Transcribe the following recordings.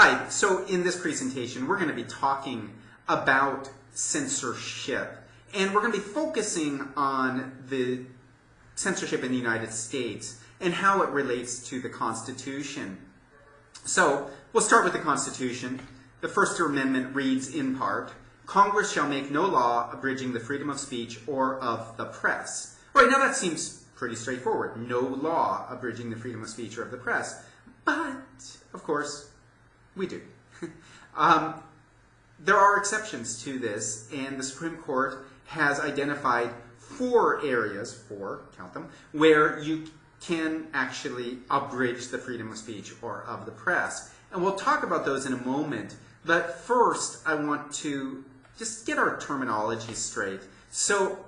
Hi, so in this presentation we're going to be talking about censorship, and we're going to be focusing on the censorship in the United States and how it relates to the Constitution. So we'll start with the Constitution. The First Amendment reads in part, "Congress shall make no law abridging the freedom of speech or of the press." Right, now that seems pretty straightforward. No law abridging the freedom of speech or of the press. But, of course, we do. There are exceptions to this, and the Supreme Court has identified 4 areas, 4, count them, where you can actually abridge the freedom of speech or of the press. And we'll talk about those in a moment, but first I want to just get our terminology straight. So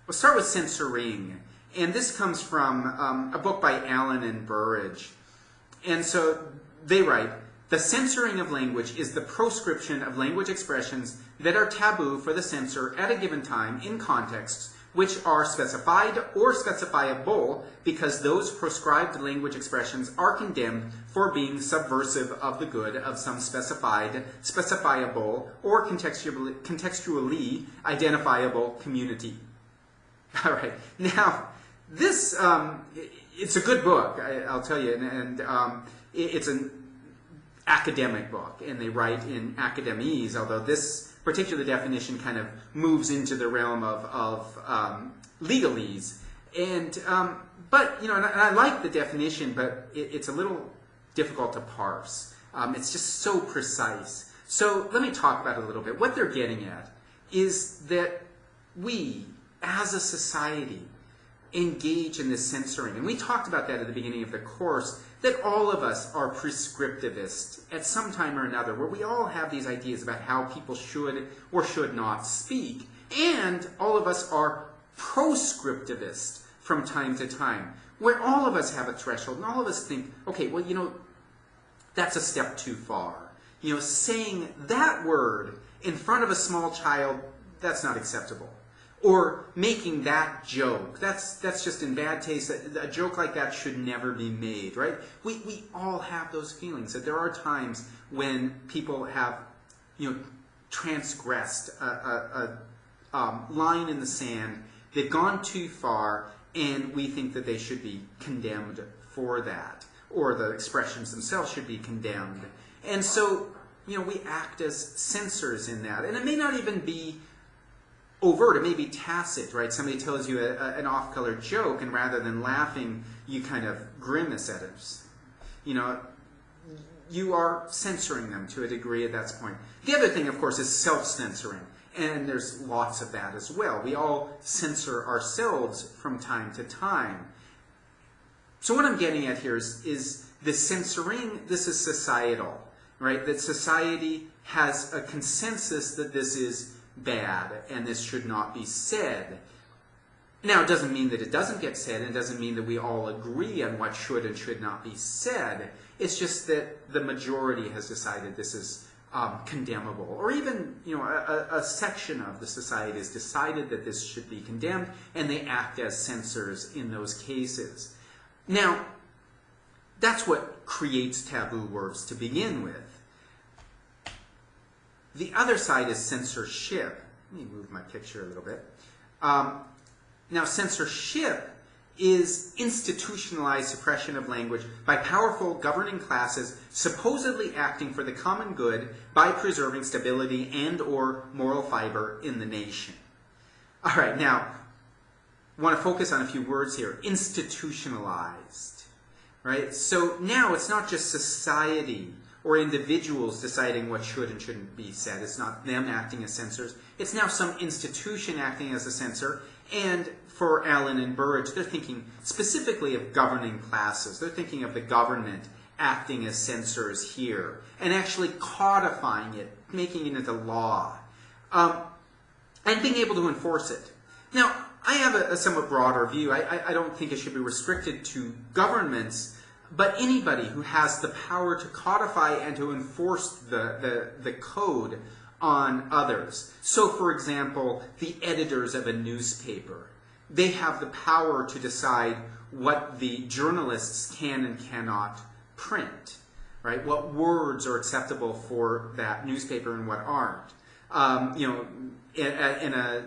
we'll start with censoring, and this comes from a book by Allen and Burrage. And so they write, "The censoring of language is the proscription of language expressions that are taboo for the censor at a given time in contexts which are specified or specifiable because those proscribed language expressions are condemned for being subversive of the good of some specified, specifiable, or contextually identifiable community." All right. Now, this, it's a good book, I'll tell you, and it's an academic book, and they write in academese, although this particular definition kind of moves into the realm of legalese. And, but, you know, and I like the definition, but it's a little difficult to parse. It's just so precise. So let me talk about it a little bit. What they're getting at is that we, as a society, engage in this censoring. And we talked about that at the beginning of the course, that all of us are prescriptivists at some time or another, where we all have these ideas about how people should or should not speak. And all of us are proscriptivists from time to time, where all of us have a threshold, and all of us think, okay, well, you know, that's a step too far. You know, saying that word in front of a small child, that's not acceptable. Or making that joke, that's just in bad taste. A joke like that should never be made, right? We all have those feelings, that there are times when people have, you know, transgressed a line in the sand. They've gone too far, and we think that they should be condemned for that, or the expressions themselves should be condemned. And so, you know, we act as censors in that, and it may not even be overt, it may be tacit, right? Somebody tells you an off-color joke, and rather than laughing, you kind of grimace at it. You know, you are censoring them to a degree at that point. The other thing, of course, is self-censoring, and there's lots of that as well. We all censor ourselves from time to time. So what I'm getting at here is the censoring, this is societal, right? That society has a consensus that this is bad and this should not be said. Now, it doesn't mean that it doesn't get said, and it doesn't mean that we all agree on what should and should not be said. It's just that the majority has decided this is condemnable, or even, you know, a section of the society has decided that this should be condemned, and they act as censors in those cases. Now, that's what creates taboo words to begin with. The other side is censorship. Let me move my picture a little bit. Now, censorship is institutionalized suppression of language by powerful governing classes supposedly acting for the common good by preserving stability and or moral fiber in the nation. All right, now, I want to focus on a few words here. Institutionalized, right? So now it's not just society or individuals deciding what should and shouldn't be said. It's not them acting as censors. It's now some institution acting as a censor. And for Allen and Burrage, they're thinking specifically of governing classes. They're thinking of the government acting as censors here and actually codifying it, making it into law, and being able to enforce it. Now, I have a somewhat broader view. I don't think it should be restricted to governments, but anybody who has the power to codify and to enforce the code on others. So, for example, the editors of a newspaper, they have the power to decide what the journalists can and cannot print, right? What words are acceptable for that newspaper and what aren't. In a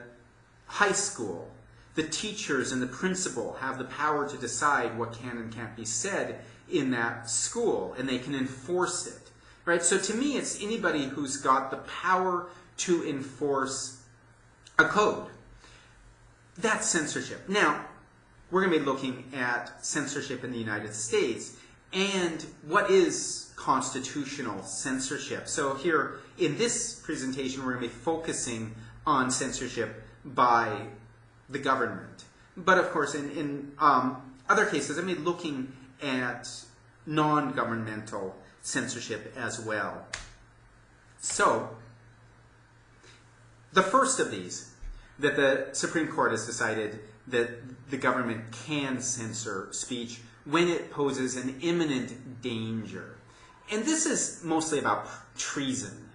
high school, the teachers and the principal have the power to decide what can and can't be said in that school, and they can enforce it, right? So to me, it's anybody who's got the power to enforce a code. That's censorship. Now, we're going to be looking at censorship in the United States and what is constitutional censorship. So here in this presentation, we're going to be focusing on censorship by the government. But of course, in other cases, I'm going to be looking at non-governmental censorship as well. So, the first of these, that the Supreme Court has decided that the government can censor speech when it poses an imminent danger. And this is mostly about treason.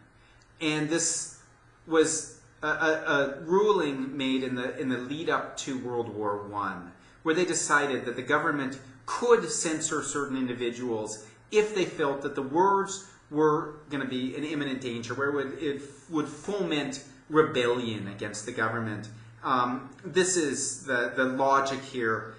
And this was a ruling made in the lead up to World War I, where they decided that the government could censor certain individuals if they felt that the words were going to be an imminent danger, where it would foment rebellion against the government. This is the logic here,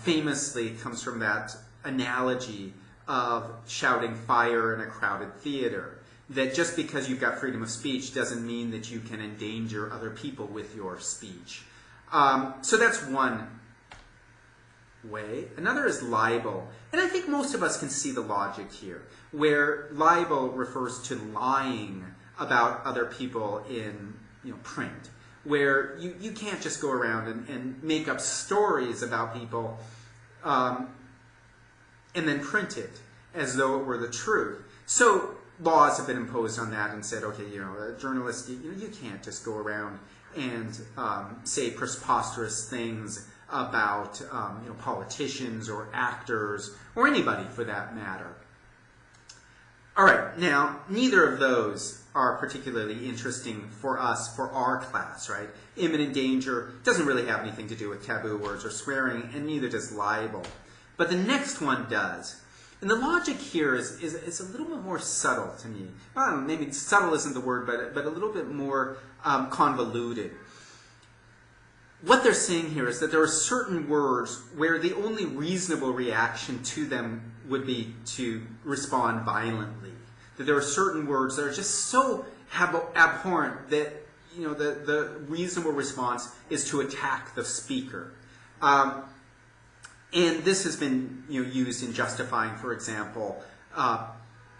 famously comes from that analogy of shouting fire in a crowded theater. That just because you've got freedom of speech doesn't mean that you can endanger other people with your speech. So that's one way. Another is libel. And I think most of us can see the logic here, where libel refers to lying about other people in print, where you can't just go around and make up stories about people and then print it as though it were the truth. So laws have been imposed on that and said, okay, a journalist, you can't just go around and say preposterous things about politicians or actors or anybody for that matter. All right, now neither of those are particularly interesting for us for our class, right? Imminent danger doesn't really have anything to do with taboo words or swearing, and neither does libel. But the next one does. And the logic here is a little bit more subtle to me. I don't know, maybe subtle isn't the word, but a little bit more convoluted. What they're saying here is that there are certain words where the only reasonable reaction to them would be to respond violently. That there are certain words that are just so abhorrent that the reasonable response is to attack the speaker. And this has been used in justifying, for example,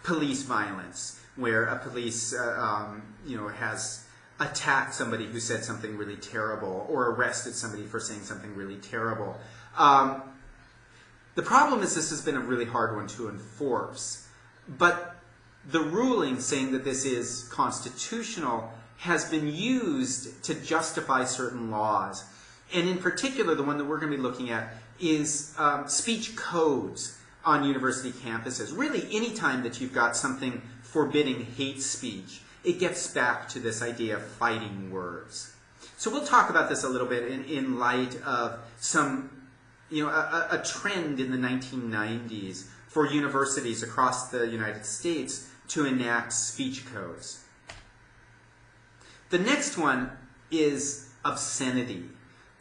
police violence, where a police has attacked somebody who said something really terrible, or arrested somebody for saying something really terrible. The problem is this has been a really hard one to enforce. But the ruling saying that this is constitutional has been used to justify certain laws. And in particular, the one that we're going to be looking at is speech codes on university campuses. Really, any time that you've got something forbidding hate speech, it gets back to this idea of fighting words. So we'll talk about this a little bit in light of some, a trend in the 1990s for universities across the United States to enact speech codes. The next one is obscenity.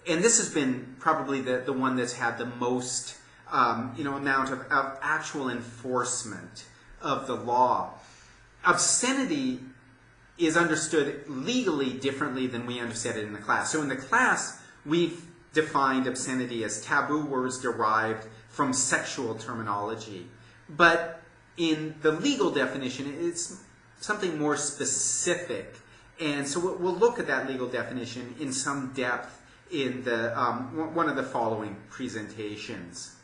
And this has been probably the one that's had the most amount of actual enforcement of the law. Obscenity is understood legally differently than we understand it in the class. So in the class, we've defined obscenity as taboo words derived from sexual terminology. But in the legal definition, it's something more specific. And so we'll look at that legal definition in some depth in the one of the following presentations.